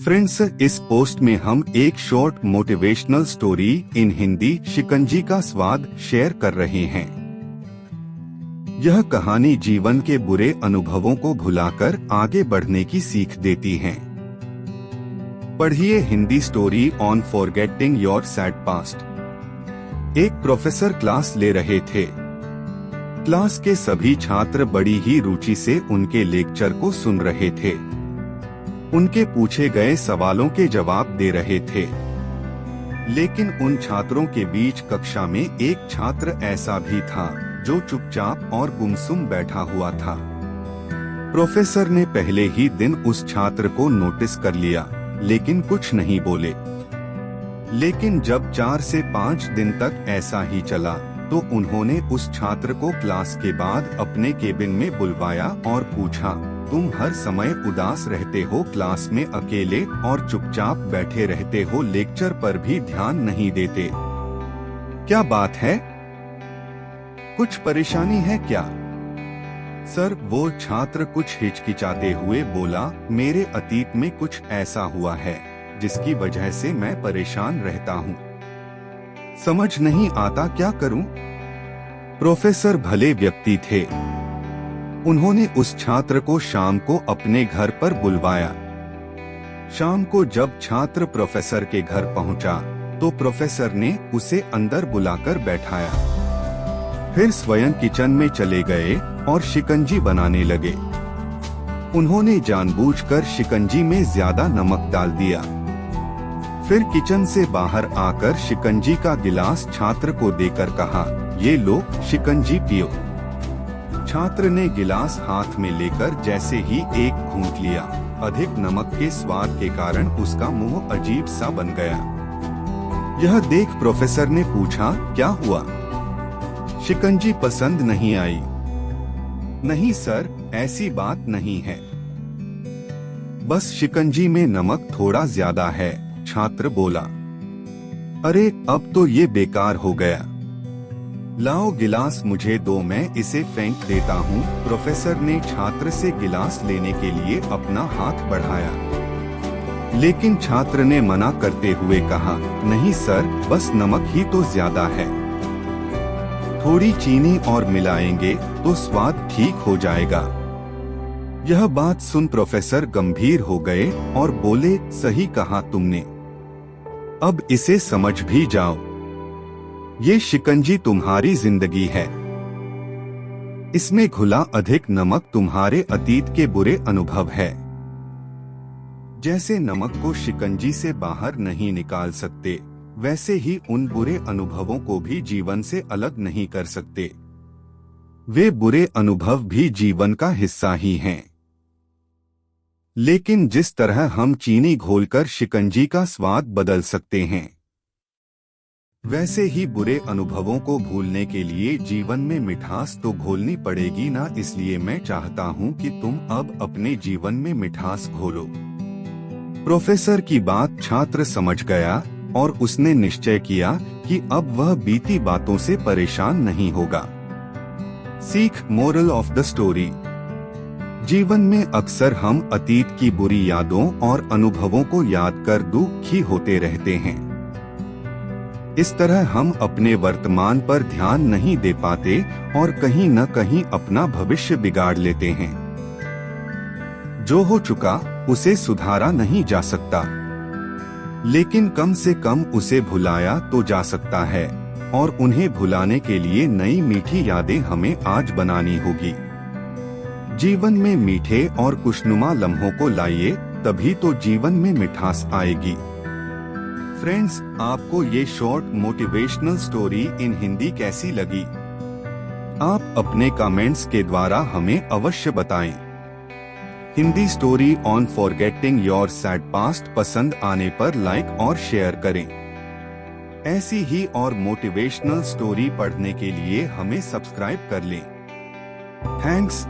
Friends, इस post में हम एक short motivational story in Hindi शिकंजी का स्वाद शेयर कर रहे हैं। यह कहानी जीवन के बुरे अनुभवों को भुलाकर आगे बढ़ने की सीख देती है। पढ़िए Hindi story on forgetting your sad past. एक प्रोफेसर क्लास ले रहे थे। क्लास के सभी छात्र बड़ी ही रुचि से उनके लेक्चर को सुन रहे थे। उनके पूछे गए सवालों के जवाब दे रहे थे। लेकिन उन छात्रों के बीच कक्षा में एक छात्र ऐसा भी था जो चुपचाप और गुमसुम बैठा हुआ था। प्रोफेसर ने पहले ही दिन उस छात्र को नोटिस कर लिया, लेकिन कुछ नहीं बोले। लेकिन जब 4 से 5 दिन तक ऐसा ही चला, तो उन्होंने उस छात्र को क्लास के बाद अपने केबिन में बुलवाया और पूछा, तुम हर समय उदास रहते हो, क्लास में अकेले और चुपचाप बैठे रहते हो, लेक्चर पर भी ध्यान नहीं देते, क्या बात है? कुछ परेशानी है क्या? सर, वो छात्र कुछ हिचकिचाते हुए बोला, मेरे अतीत में कुछ ऐसा हुआ है जिसकी वजह से मैं परेशान रहता हूँ। समझ नहीं आता क्या करूं? प्रोफेसर भले व्यक्ति थे। उन्होंने उस छात्र को शाम को अपने घर पर बुलवाया। शाम को जब छात्र प्रोफेसर के घर पहुंचा, तो प्रोफेसर ने उसे अंदर बुलाकर बैठाया। फिर स्वयं किचन में चले गए और शिकंजी बनाने लगे। उन्होंने जानबूझकर शिकंजी में ज्यादा नमक डाल दिया। फिर किचन से बाहर आकर शिकंजी का गिलास छात्र को देकर कहा, ये लो, शिकंजी पियो। छात्र ने गिलास हाथ में लेकर जैसे ही एक घूंट लिया, अधिक नमक के स्वाद के कारण उसका मुंह अजीब सा बन गया। यह देख प्रोफेसर ने पूछा, क्या हुआ? शिकंजी पसंद नहीं आई? नहीं सर, ऐसी बात नहीं है, बस शिकंजी में नमक थोड़ा ज्यादा है, छात्र बोला। अरे, अब तो ये बेकार हो गया। लाओ गिलास मुझे दो, मैं इसे फेंक देता हूँ। प्रोफेसर ने छात्र से गिलास लेने के लिए अपना हाथ बढ़ाया, लेकिन छात्र ने मना करते हुए कहा, नहीं सर, बस नमक ही तो ज्यादा है, थोड़ी चीनी और मिलाएंगे तो स्वाद ठीक हो जाएगा। यह बात सुन प्रोफेसर गंभीर हो गए और बोले, सही कहा तुमने, अब इसे समझ भी जाओ, ये शिकंजी तुम्हारी जिंदगी है, इसमें घुला अधिक नमक तुम्हारे अतीत के बुरे अनुभव है। जैसे नमक को शिकंजी से बाहर नहीं निकाल सकते, वैसे ही उन बुरे अनुभवों को भी जीवन से अलग नहीं कर सकते। वे बुरे अनुभव भी जीवन का हिस्सा ही हैं। लेकिन जिस तरह हम चीनी घोलकर शिकंजी का स्वाद बदल सकते हैं, वैसे ही बुरे अनुभवों को भूलने के लिए जीवन में मिठास तो घोलनी पड़ेगी ना। इसलिए मैं चाहता हूँ कि तुम अब अपने जीवन में मिठास घोलो। प्रोफेसर की बात छात्र समझ गया और उसने निश्चय किया कि अब वह बीती बातों से परेशान नहीं होगा। सीख, मोरल ऑफ द स्टोरी। जीवन में अक्सर हम अतीत की बुरी यादों और अनुभवों को याद कर दुखी होते रहते हैं। इस तरह हम अपने वर्तमान पर ध्यान नहीं दे पाते और कहीं न कहीं अपना भविष्य बिगाड़ लेते हैं। जो हो चुका उसे सुधारा नहीं जा सकता, लेकिन कम से कम उसे भुलाया तो जा सकता है, और उन्हें भुलाने के लिए नई मीठी यादें हमें आज बनानी होगी। जीवन में मीठे और खुशनुमा लम्हों को लाइए, तभी तो जीवन में मिठास आएगी। फ्रेंड्स, आपको ये short motivational story in Hindi कैसी लगी? आप अपने कमेंट्स के द्वारा हमें अवश्य बताएं। Hindi story on forgetting your sad past पसंद आने पर लाइक और शेयर करें। ऐसी ही और मोटिवेशनल स्टोरी पढ़ने के लिए हमें सब्सक्राइब कर लें। थैंक्स।